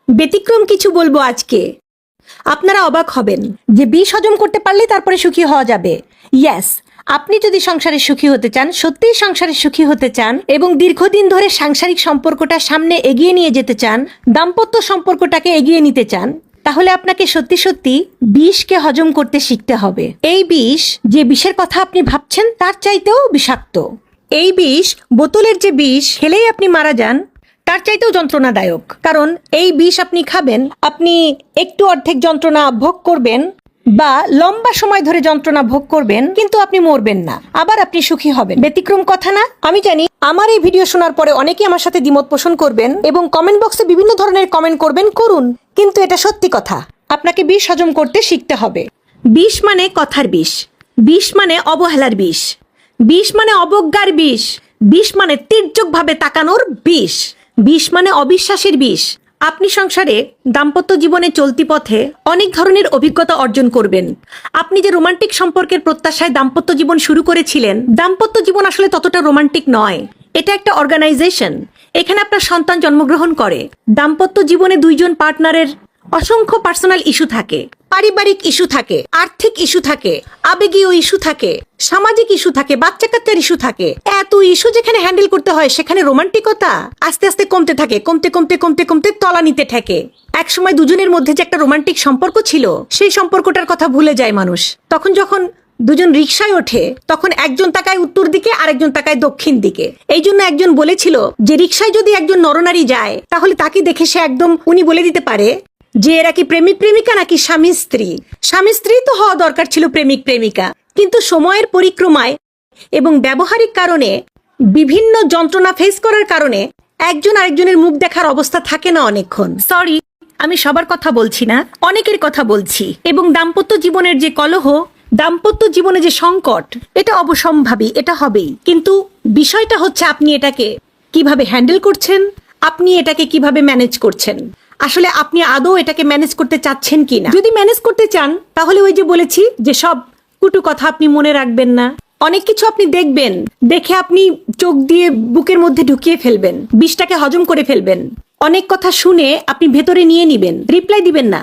ব্যতিক্রম কিছু বলবো আজকে। আপনারা অবাক হবেন যে বিষ হজম করতে পারলে তারপরে সুখী হওয়া যাবে। ইয়েস, আপনি যদি সংসারে সুখী হতে চান, সত্যিই সংসারে সুখী হতে চান এবং দীর্ঘদিন ধরে সাংসারিক সম্পর্কটা সামনে এগিয়ে নিয়ে যেতে চান, দাম্পত্য সম্পর্কটাকে এগিয়ে নিতে চান, তাহলে আপনাকে সত্যি সত্যি বিষকে হজম করতে শিখতে হবে। এই বিষ, যে বিষের কথা আপনি ভাবছেন তার চাইতেও বিষাক্ত। এই বিষ, বোতলের যে বিষ খেলেই আপনি মারা যান, তার চাইতেও যন্ত্রণাদায়ক। কারণ এই বিষ আপনি খাবেন, আপনি একটু অর্ধেক যন্ত্রণা ভোগ করবেন বা লম্বা সময় ধরে যন্ত্রণা ভোগ করবেন, কিন্তু আপনি মরবেন না, আবার আপনি সুখী হবেন। ব্যতিক্রম কথা না? আমি জানি আমার এই ভিডিও শোনার পরে অনেকেই আমার সাথে দ্বিমত পোষণ করবেন এবং কমেন্ট বক্সে বিভিন্ন ধরনের কমেন্ট করবেন, করুন, কিন্তু এটা সত্যি কথা। আপনাকে বিষ হজম করতে শিখতে হবে। বিষ মানে কথার বিষ, বিষ মানে অবহেলার বিষ, বিষ মানে অবজ্ঞার বিষ, বিষ মানে তীর্যকভাবে তাকানোর বিষ, বিষ মানে অবিশ্বাসের বিষ। আপনি সংসারে দাম্পত্য জীবনে চলতি পথে অনেক ধরনের অভিজ্ঞতা অর্জন করবেন। আপনি যে রোমান্টিক সম্পর্কের প্রত্যাশায় দাম্পত্য জীবন শুরু করেছিলেন, দাম্পত্য জীবন আসলে ততটা রোমান্টিক নয়। এটা একটা অর্গানাইজেশন, এখানে আপনার সন্তান জন্মগ্রহণ করে। দাম্পত্য জীবনে দুইজন পার্টনারের অসংখ্য পার্সোনাল ইস্যু থাকে, পারিবারিক ইস্যু থাকে, আর্থিক ইস্যু থাকে, আবেগীয় ইস্যু থাকে, সামাজিক ইস্যু থাকে, বাচ্চা কাচ্চার ইস্যু থাকে। এত ইস্যু যেখানে হ্যান্ডেল করতে হয়, সেখানে রোমান্টিকতা আস্তে আস্তে কমতে থাকে, কমতে কমতে কমতে কমতে তলানিতে ঠেকে। একসময় দুজনের মধ্যে যে একটা রোমান্টিক সম্পর্ক ছিল, সেই সম্পর্কটার কথা ভুলে যায় মানুষ। তখন যখন দুজন রিকশায় ওঠে, তখন একজন তাকায় উত্তর দিকে, আরেকজন তাকায় দক্ষিণ দিকে। এই জন্য একজন বলেছিল যে রিকশায় যদি একজন নরনারী যায়, তাহলে তাকে দেখে সে একদম উনি বলে দিতে পারে যে এরা কি প্রেমিক প্রেমিকা নাকি স্বামী স্ত্রী। স্বামী স্ত্রী তো হওয়া দরকার ছিল প্রেমিক প্রেমিকা, কিন্তু সময়ের পরিক্রমায় এবং ব্যবহারিক কারণে, বিভিন্ন যন্ত্রণা ফেস করার কারণে একজন আরেকজনের মুখ দেখার অবস্থা থাকে না অনেকক্ষণ। সরি, আমি সবার কথা বলছি না, অনেকের কথা বলছি। এবং দাম্পত্য জীবনের যে কলহ, দাম্পত্য জীবনে যে সংকট, এটা অবশ্যম্ভাবী, এটা হবেই। কিন্তু বিষয়টা হচ্ছে আপনি এটাকে কিভাবে হ্যান্ডেল করছেন, আপনি এটাকে কিভাবে ম্যানেজ করছেন। আসলে আপনি আদৌ এটাকে ম্যানেজ করতে চাচ্ছেন কিনা। যদি ম্যানেজ করতে চান, তাহলে ওই যে বলেছি যে সব কুটু কথা আপনি মনে রাখবেন না। অনেক কিছু আপনি দেখবেন, দেখে আপনি চোখ দিয়ে বুকের মধ্যে ঢুকিয়ে ফেলবেন, বিষটাকে হজম করে ফেলবেন। অনেক কথা শুনে আপনি ভেতরে নিয়ে নিবেন, রিপ্লাই দিবেন না।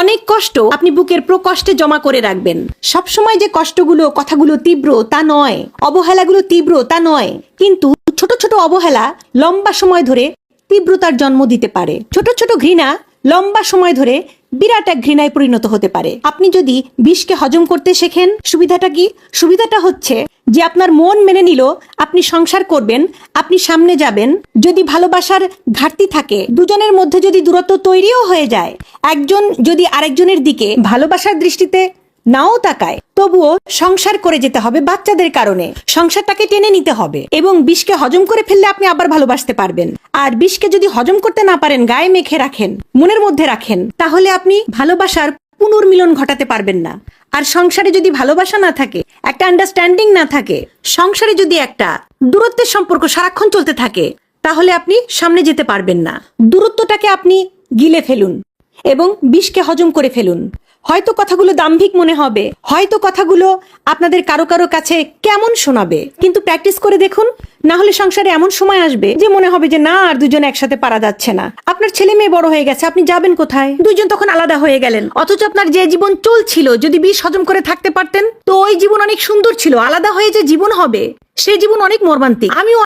অনেক কষ্ট আপনি বুকের প্রকষ্টে জমা করে রাখবেন। সবসময় যে কষ্টগুলো, কথাগুলো তীব্র তা নয়, অবহেলাগুলো তীব্র তা নয়, কিন্তু ছোট ছোট অবহেলা লম্বা সময় ধরে তীব্রতার জন্ম দিতে পারে। ছোট ছোট ঘৃণা লম্বা সময় ধরে বিরাট এক ঘৃণায় পরিণত হতে পারে। আপনি যদি বিষকে হজম করতে শেখেন, সুবিধাটা কি? সুবিধাটা হচ্ছে যে আপনার মন মেনে নিল আপনি সংসার করবেন, আপনি সামনে যাবেন। যদি ভালোবাসার ঘাটতি থাকে, দুজনের মধ্যে যদি দূরত্ব তৈরিও হয়ে যায়, একজন যদি আরেকজনের দিকে ভালোবাসার দৃষ্টিতে নাও তাকায়, তবুও সংসার করে যেতে হবে বাচ্চাদের কারণে। সংসারটাকে টেনে নিতে হবে এবং বিষকে হজম করে ফেললে আপনি আবার ভালোবাসতে পারবেন। আর বিষকে যদি হজম করতে না পারেন, গায়ে মেখে রাখেন, মনের মধ্যে রাখেন, তাহলে আপনি ভালোবাসার পুনর্মিলন ঘটাতে পারবেন না। আর সংসারে যদি ভালোবাসা না থাকে, একটা আন্ডারস্ট্যান্ডিং না থাকে, সংসারে যদি একটা দূরত্বের সম্পর্ক সারাক্ষণ চলতে থাকে, তাহলে আপনি সামনে যেতে পারবেন না। দূরত্বটাকে আপনি গিলে ফেলুন এবং বিষকে হজম করে ফেলুন। হয়তো কথাগুলো দাম্ভিক মনে হবে, হয়তো কথাগুলো আপনাদের কারো কারো কাছে কেমন শোনাবে, কিন্তু প্র্যাকটিস করে দেখুন। না হলে সংসারে এমন সময় আসবে যে মনে হবে যে না, আর দুজন একসাথে পারা যাচ্ছে না। আপনার ছেলে মেয়ে বড় হয়ে গেছে, আপনি যাবেন কোথায়? দুজন তখন আলাদা হয়ে গেলেন। অথচ আপনার যে জীবন চলছিল, যদি বিষ হজম করে থাকতে পারতেন, তো ওই জীবন অনেক সুন্দর ছিল। আলাদা হয়ে যে জীবন হবে, সে জীবন অনেক মর্মান্তিক। আমিও